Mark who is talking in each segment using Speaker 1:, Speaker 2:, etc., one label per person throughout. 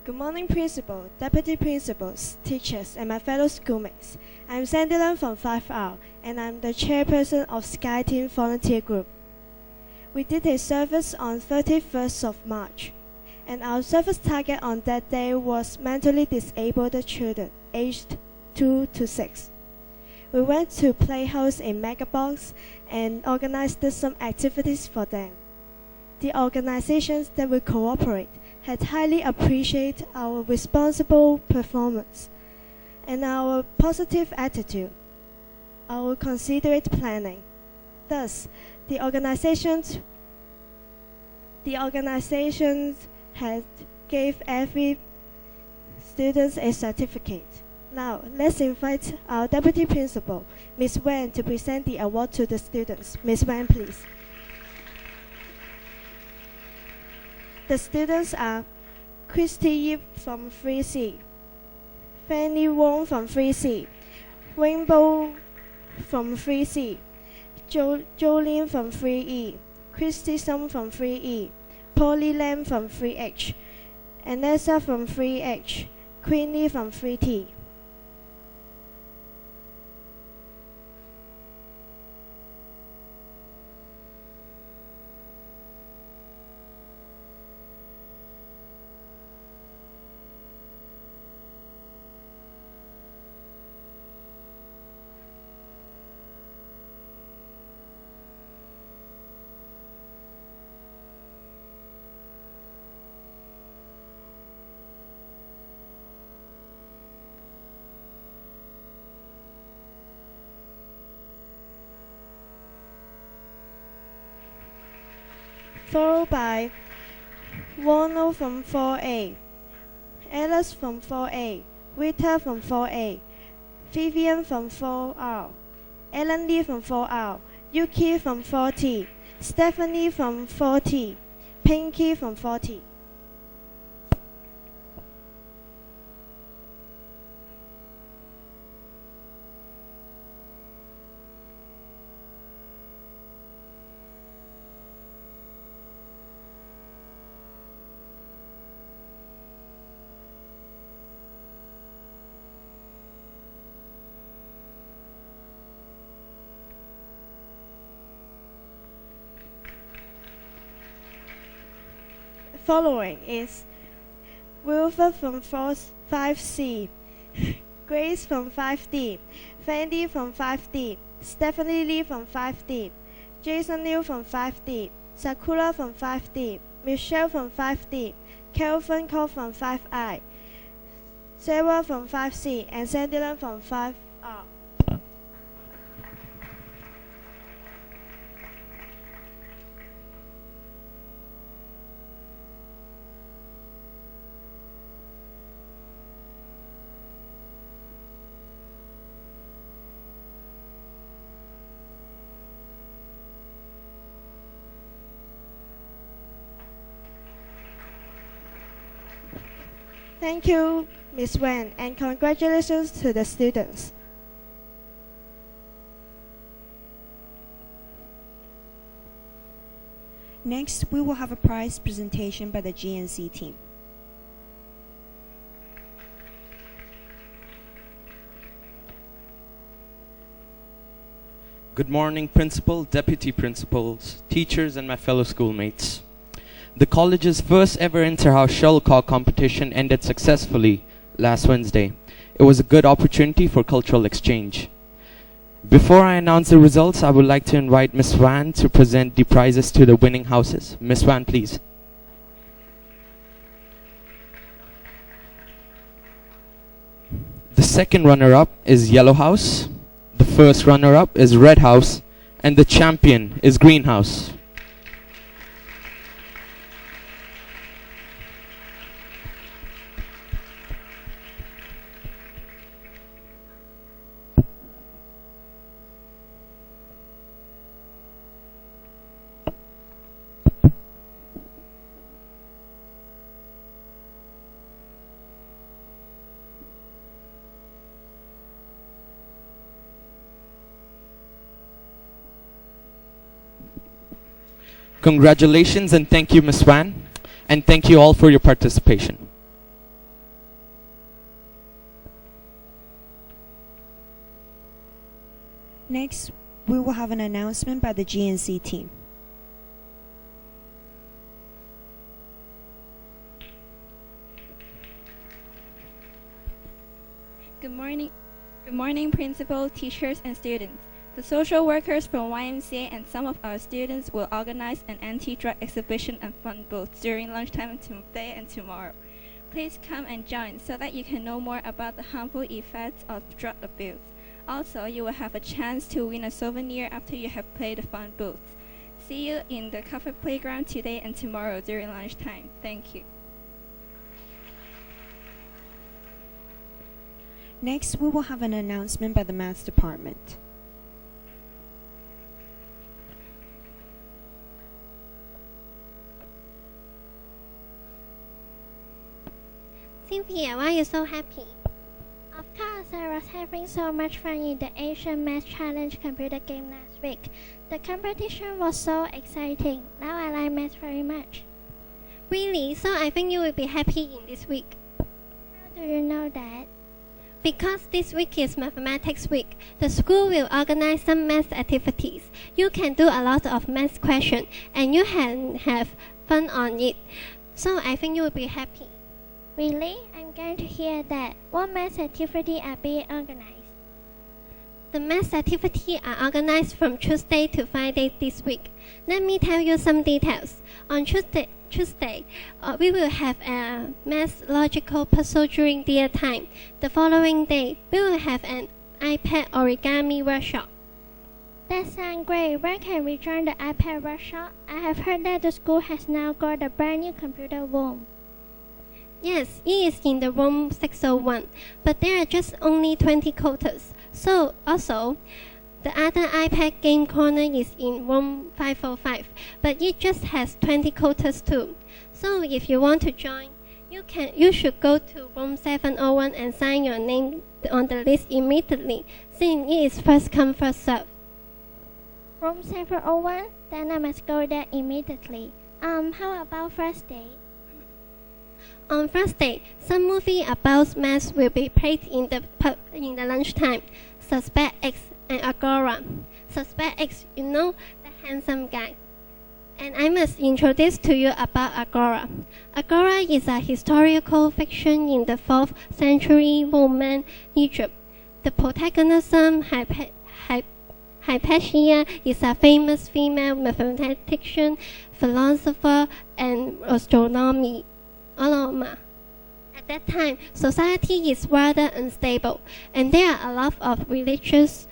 Speaker 1: Good morning, Principal, Deputy Principals, teachers, and my fellow schoolmates. I'm Sandylan from 5R, and I'm the chairperson of Sky Team Volunteer Group. We did a service on 31st of March, and our service target on that day was mentally disabled children aged 2 to 6. We went to Playhouse in Megabox and organized some activities for them. The organizations that will cooperate had highly appreciated our responsible performance and our positive attitude, our considerate planning. Thus, the organizations had gave every student a certificate. Now, let's invite our Deputy Principal, Ms. Wen, to present the award to the students. Ms. Wen, please. The students are Christy Yip from 3C, Fanny Wong from 3C, Rainbow from 3C, Jolene from 3E, Christy Sum from 3E, Polly Lam from 3H, Anessa from 3H, Queenie from 3T. Followed by Ronald from 4A, Alice from 4A, Rita from 4A, Vivian from 4R, Ellen Lee from 4R, Yuki from 4T, Stephanie from 4T, Pinky from 4T. Following is Wilford from 5C, Grace from 5D, Fandy from 5D, Stephanie Lee from 5D, Jason Liu from 5D, Sakura from 5D, Michelle from 5D, Kelvin Cole from 5I, Sarah from 5C, and Sandylan from 5R. Thank you, Ms. Wen, and congratulations to the students.
Speaker 2: Next, we will have a prize presentation by the GNC team.
Speaker 3: Good morning, Principal, Deputy Principals, teachers, and my fellow schoolmates. The college's first ever inter-house shuttlecock competition ended successfully last Wednesday. It was a good opportunity for cultural exchange. Before I announce the results, I would like to invite Ms. Wan to present the prizes to the winning houses. Ms. Wan, please. The second runner-up is Yellow House. The first runner-up is Red House. And the champion is Green House. Congratulations and thank you, Ms. Wan, and thank you all for your participation.
Speaker 2: Next, we will have an announcement by the GNC team.
Speaker 4: Good morning. Good morning, principal, teachers, and students. The social workers from YMCA and some of our students will organize an anti-drug exhibition and fun booth during lunchtime today and tomorrow. Please come and join so that you can know more about the harmful effects of drug abuse. Also, you will have a chance to win a souvenir after you have played the fun booth. See you in the covered playground today and tomorrow during lunchtime. Thank you.
Speaker 2: Next, we will have an announcement by the Maths Department.
Speaker 5: Cynthia, why are you so happy? Of course, I was having so much fun in the Asian Math Challenge computer game last week. The competition was so exciting. Now I like math very much.
Speaker 6: Really? So I think you will be happy in this week.
Speaker 5: How do you know that?
Speaker 6: Because this week is Mathematics Week, the school will organize some math activities. You can do a lot of math questions and you can have fun on it. So I think you will be happy.
Speaker 5: Really? I'm going to hear that. What math activity are being organized?
Speaker 6: The math activities are organized from Tuesday to Friday this week. Let me tell you some details. On Tuesday, we will have a math logical puzzle during their time. The following day, we will have an iPad origami workshop.
Speaker 5: That sounds great. Where can we join the iPad workshop? I have heard that the school has now got a brand new computer room.
Speaker 6: Yes, it is in the room 601, but there are just only 20 quotas. So, also, the other iPad game corner is in room 505, but it just has 20 quotas too. So, if you want to join, you should go to room 701 and sign your name on the list immediately, since it is first come first served.
Speaker 5: Room 701? Then I must go there immediately. How about Thursday?
Speaker 6: On Thursday, some movie about math will be played in the lunchtime. Suspect X and Agora. Suspect X, you know, the handsome guy. And I must introduce to you about Agora. Agora is a historical fiction in the 4th century Roman Egypt. The protagonist, Hypatia, is a famous female mathematician, philosopher, and astronomer. At that time, society is rather unstable, and there are a lot of religious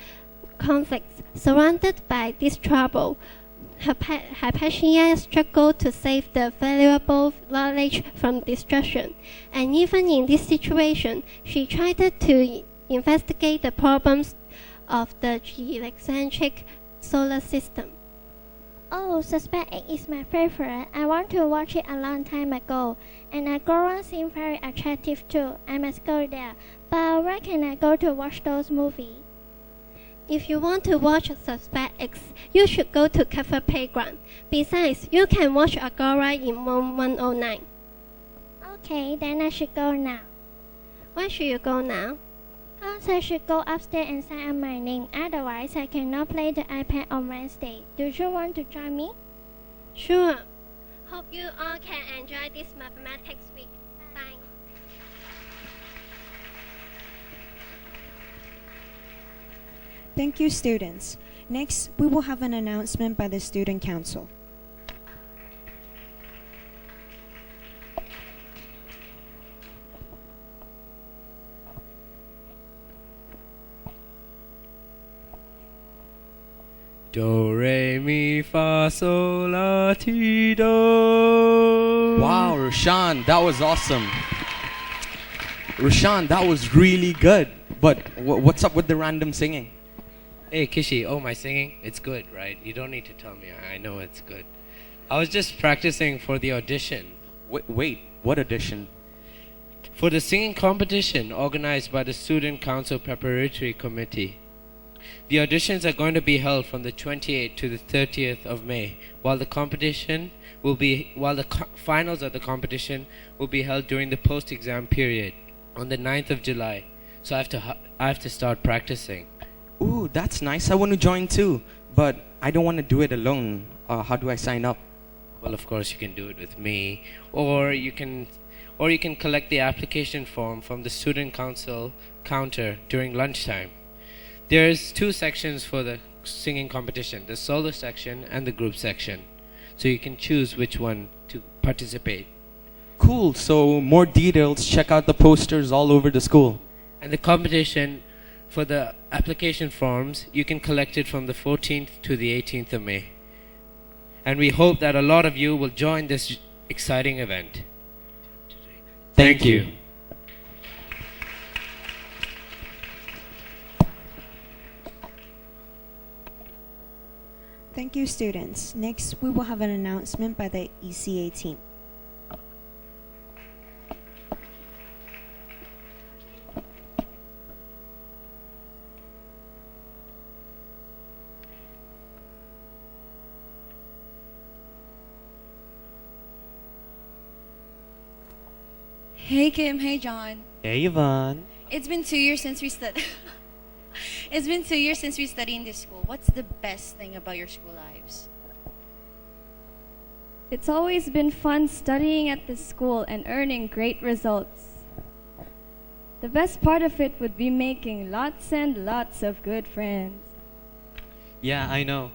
Speaker 6: conflicts. Surrounded by this trouble, Hypatia struggled to save the valuable knowledge from destruction. And even in this situation, she tried to investigate the problems of the eccentric solar system.
Speaker 5: Oh, Suspect X is my favorite. I want to watch it a long time ago. And Agora seems very attractive too. I must go there. But where can I go to watch those movies?
Speaker 6: If you want to watch Suspect X, you should go to Cafe Playground. Besides, you can watch Agora in room 109.
Speaker 5: Okay, then I should go now.
Speaker 6: Why should you go now?
Speaker 5: Because I should go upstairs and sign up my name. Otherwise, I cannot play the iPad on Wednesday. Do you want to join me?
Speaker 6: Sure. Hope you all can enjoy this Mathematics Week. Bye.
Speaker 2: Thank you, students. Next, we will have an announcement by the Student Council.
Speaker 7: Do, re, mi, fa, sol, la, ti, do.
Speaker 3: Wow, Roshan, that was awesome. Roshan, that was really good. But what's up with the random singing?
Speaker 7: Hey, Kishi, oh, my singing? It's good, right? You don't need to tell me. I know it's good. I was just practicing for the audition.
Speaker 3: Wait, what audition?
Speaker 7: For the singing competition organized by the Student Council Preparatory Committee. The auditions are going to be held from the 28th to the 30th of May, while the finals of the competition will be held during the post-exam period on the 9th of July. So I have to start practicing.
Speaker 3: Ooh, that's nice. I want to join too, but I don't want to do it alone. How do I sign up?
Speaker 7: Well, of course, you can do it with me, or you can collect the application form from the student council counter during lunchtime. There's two sections for the singing competition: the solo section and the group section. So you can choose which one to participate.
Speaker 3: Cool. So more details, check out the posters all over the school.
Speaker 7: And the competition for the application forms, you can collect it from the 14th to the 18th of May. And we hope that a lot of you will join this exciting event.
Speaker 3: Thank you.
Speaker 2: Thank you, students. Next, we will have an announcement by the ECA team.
Speaker 8: Hey Kim, hey John.
Speaker 3: Hey, Yvonne.
Speaker 8: It's been 2 years since we studied. It's been 2 years since we studied in this school. What's the best thing about your school lives?
Speaker 4: It's always been fun studying at this school and earning great results. The best part of it would be making lots and lots of good friends.
Speaker 9: Yeah, I know.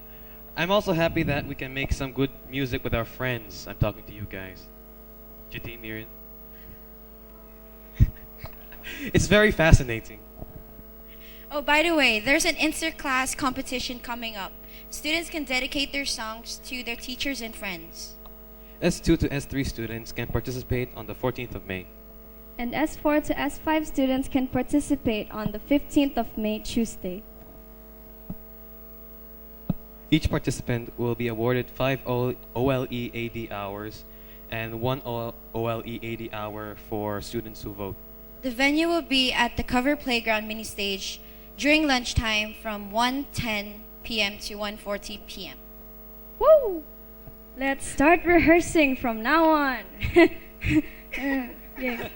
Speaker 9: I'm also happy that we can make some good music with our friends. I'm talking to you guys. Jiti, Mirin. It's very fascinating.
Speaker 8: Oh, by the way, there's an inter-class competition coming up. Students can dedicate their songs to their teachers and friends.
Speaker 9: S2 to S3 students can participate on the 14th of May.
Speaker 4: And S4 to S5 students can participate on the 15th of May, Tuesday.
Speaker 9: Each participant will be awarded 5 OLE AD hours and 1 OLE AD hour for students who vote.
Speaker 8: The venue will be at the Cover Playground mini stage during lunchtime from 1:10 p.m. to 1:40 p.m.
Speaker 4: Woo! Let's start rehearsing from now on. Yeah.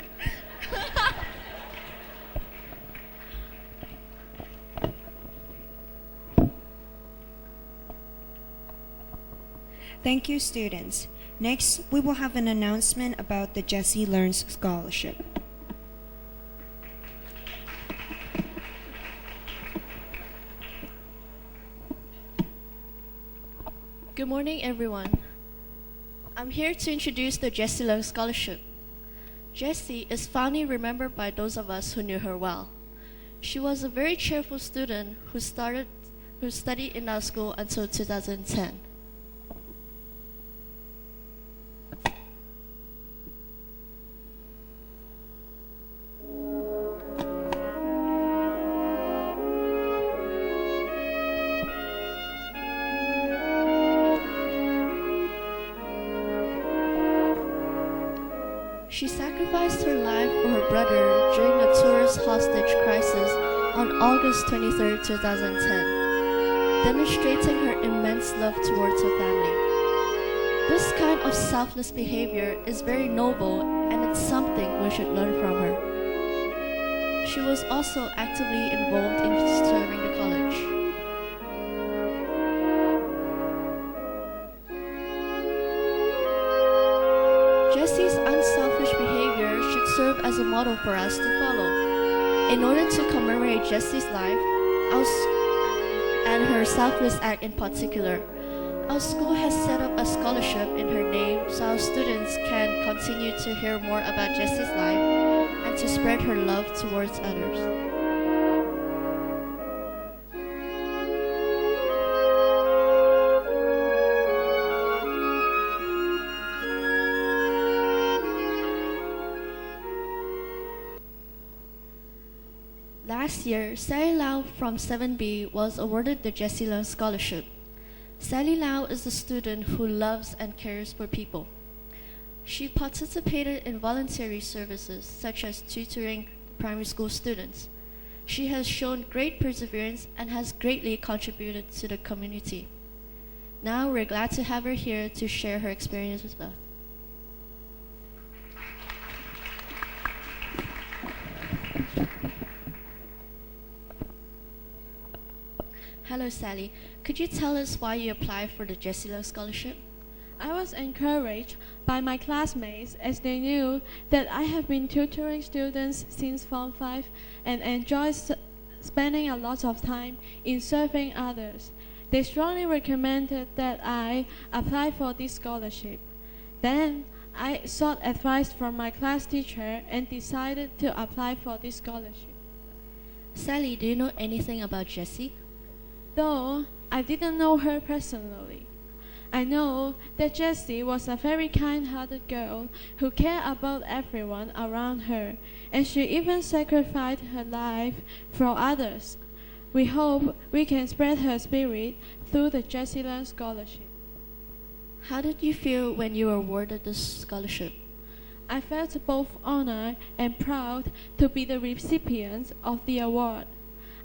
Speaker 2: Thank you, students. Next, we will have an announcement about the Jessie Learns Scholarship.
Speaker 10: Good morning, everyone. I'm here to introduce the Jessie Learns Scholarship. Jessie is fondly remembered by those of us who knew her well. She was a very cheerful student who studied in our school until 2010. She sacrificed her life for her brother during the tourist hostage crisis on August 23, 2010, demonstrating her immense love towards her family. This kind of selfless behavior is very noble, and it's something we should learn from her. She was also actively involved in serving the college. Jessie's unselfish behavior should serve as a model for us to follow. In order to commemorate Jessie's life and her selfless act in particular, our school has set up a scholarship in her name so our students can continue to hear more about Jessie's life and to spread her love towards others. Last year, Sally Lau from 7B was awarded the Jessie Learns Scholarship. Sally Lau is a student who loves and cares for people. She participated in voluntary services such as tutoring primary school students. She has shown great perseverance and has greatly contributed to the community. Now we're glad to have her here to share her experience with us. Hello, Sally. Could you tell us why you applied for the Jessie Love Scholarship?
Speaker 11: I was encouraged by my classmates as they knew that I have been tutoring students since Form 5 and enjoy spending a lot of time in serving others. They strongly recommended that I apply for this scholarship. Then I sought advice from my class teacher and decided to apply for this scholarship.
Speaker 10: Sally, do you know anything about Jessie?
Speaker 11: Though I didn't know her personally, I know that Jessie was a very kind-hearted girl who cared about everyone around her, and she even sacrificed her life for others. We hope we can spread her spirit through the Jessie Love Scholarship.
Speaker 10: How did you feel when you were awarded this scholarship?
Speaker 11: I felt both honored and proud to be the recipient of the award.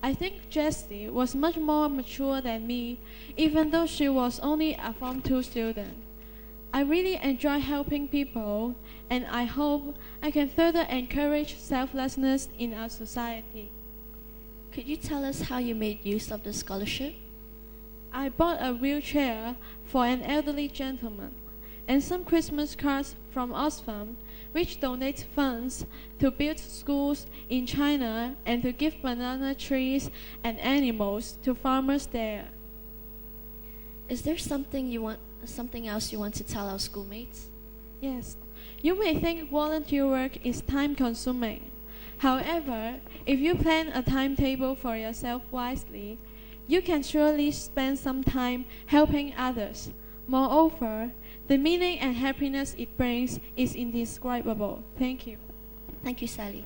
Speaker 11: I think Jessie was much more mature than me, even though she was only a Form 2 student. I really enjoy helping people, and I hope I can further encourage selflessness in our society.
Speaker 10: Could you tell us how you made use of the scholarship?
Speaker 11: I bought a wheelchair for an elderly gentleman, and some Christmas cards from Oxfam, which donates funds to build schools in China and to give banana trees and animals to farmers there.
Speaker 10: Is there something else you want to tell our schoolmates?
Speaker 11: Yes, you may think volunteer work is time-consuming. However, if you plan a timetable for yourself wisely, you can surely spend some time helping others. Moreover, the meaning and happiness it brings is indescribable. Thank you.
Speaker 10: Thank you, Sally.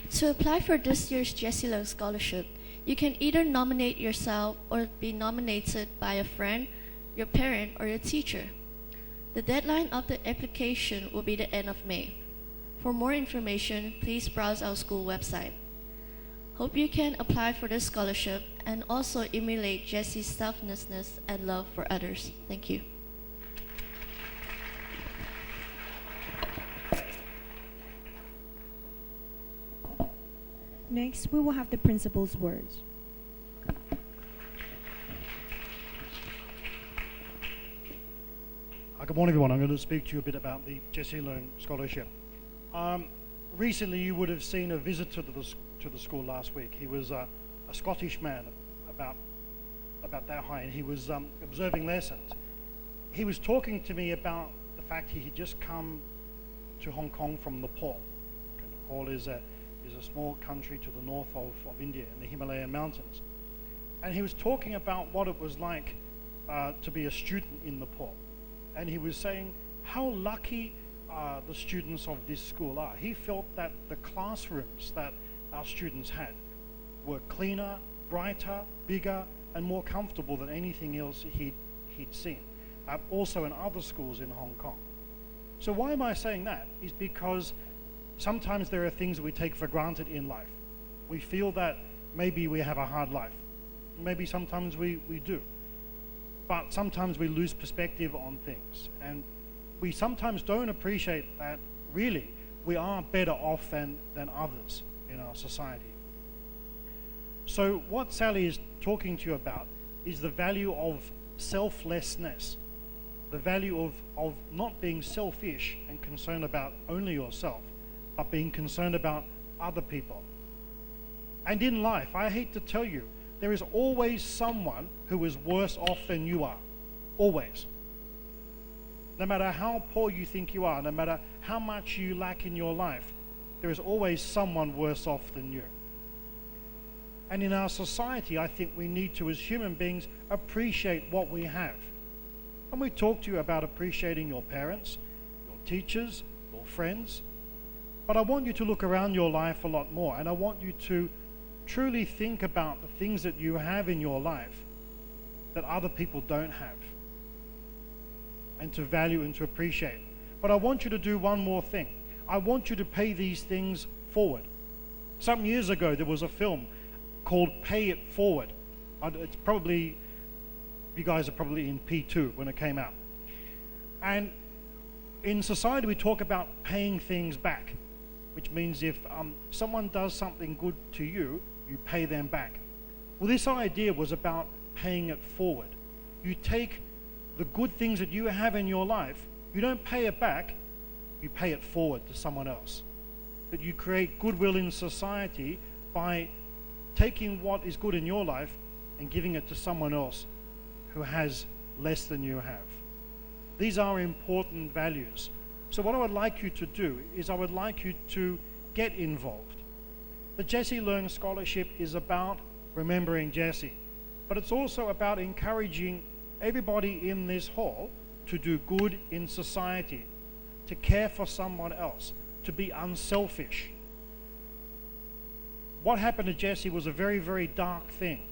Speaker 10: To apply for this year's Jessie Love Scholarship, you can either nominate yourself or be nominated by a friend, your parent, or your teacher. The deadline of the application will be the end of May. For more information, please browse our school website. Hope you can apply for this scholarship and also emulate Jessie's selflessness and love for others. Thank you.
Speaker 2: Next, we will have the principal's words.
Speaker 12: Good morning, everyone. I'm going to speak to you a bit about the Jessie Love Scholarship. Recently, you would have seen a visitor to the school last week. He was a Scottish man about that high, and he was observing lessons. He was talking to me about the fact he had just come to Hong Kong from Nepal. Okay, Nepal is a small country to the north of India in the Himalayan mountains. And he was talking about what it was like to be a student in Nepal. And he was saying how lucky the students of this school are. He felt that the classrooms that our students had were cleaner, brighter, bigger, and more comfortable than anything else he'd seen, also in other schools in Hong Kong. So why am I saying that? Is because sometimes there are things that we take for granted in life. We feel that maybe we have a hard life. Maybe sometimes we do. But sometimes we lose perspective on things. And we sometimes don't appreciate that really we are better off than others in our society. So what Sally is talking to you about is the value of selflessness, the value of not being selfish and concerned about only yourself, but being concerned about other people. And in life, I hate to tell you, there is always someone who is worse off than you are. Always. No matter how poor you think you are, no matter how much you lack in your life, there is always someone worse off than you. And in our society, I think we need to, as human beings, appreciate what we have. And we talk to you about appreciating your parents, your teachers, your friends. But I want you to look around your life a lot more, and I want you to truly think about the things that you have in your life that other people don't have, and to value and to appreciate. But I want you to do one more thing. I want you to pay these things forward. Some years ago, there was a film called Pay It Forward. It's probably, you guys are probably in P2 when it came out. And in society, we talk about paying things back. which means if someone does something good to you, you pay them back. Well, this idea was about paying it forward. You take the good things that you have in your life, you don't pay it back, you pay it forward to someone else. That you create goodwill in society by taking what is good in your life and giving it to someone else who has less than you have. These are important values. So what I would like you to do is I would like you to get involved. The Jessie Learn Scholarship is about remembering Jessie, but it's also about encouraging everybody in this hall to do good in society, to care for someone else, to be unselfish. What happened to Jessie was a very, very dark thing.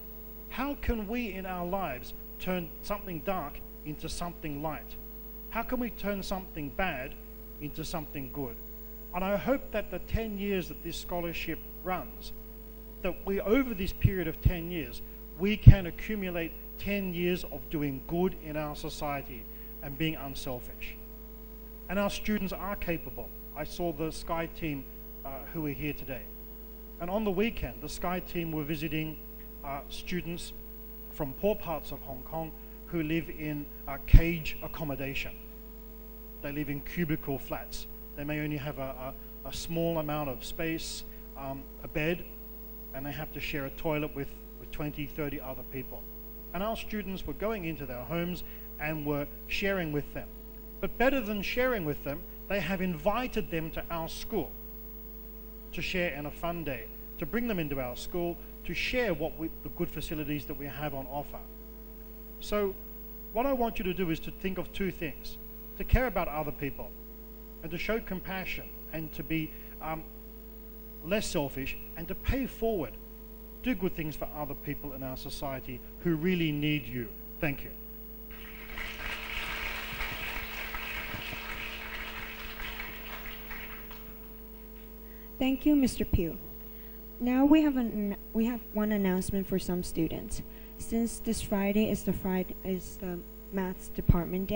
Speaker 12: How can we in our lives turn something dark into something light? How can we turn something bad into something good? And I hope that the 10 years that this scholarship runs, that we, over this period of 10 years, we can accumulate 10 years of doing good in our society and being unselfish. And our students are capable. I saw the Sky team who are here today. And on the weekend, the Sky team were visiting students from poor parts of Hong Kong who live in cage accommodation. They live in cubicle flats. They may only have a small amount of space, a bed, and they have to share a toilet with 20, 30 other people. And our students were going into their homes and were sharing with them. But better than sharing with them, they have invited them to our school to share in a fun day, to bring them into our school, to share the good facilities that we have on offer. So what I want you to do is to think of two things: to care about other people and to show compassion and to be less selfish and to pay forward. Do good things for other people in our society who really need you. Thank you.
Speaker 2: Thank you, Mr. Pugh. Now we have one announcement for some students. Since this Friday is the Maths Department Day,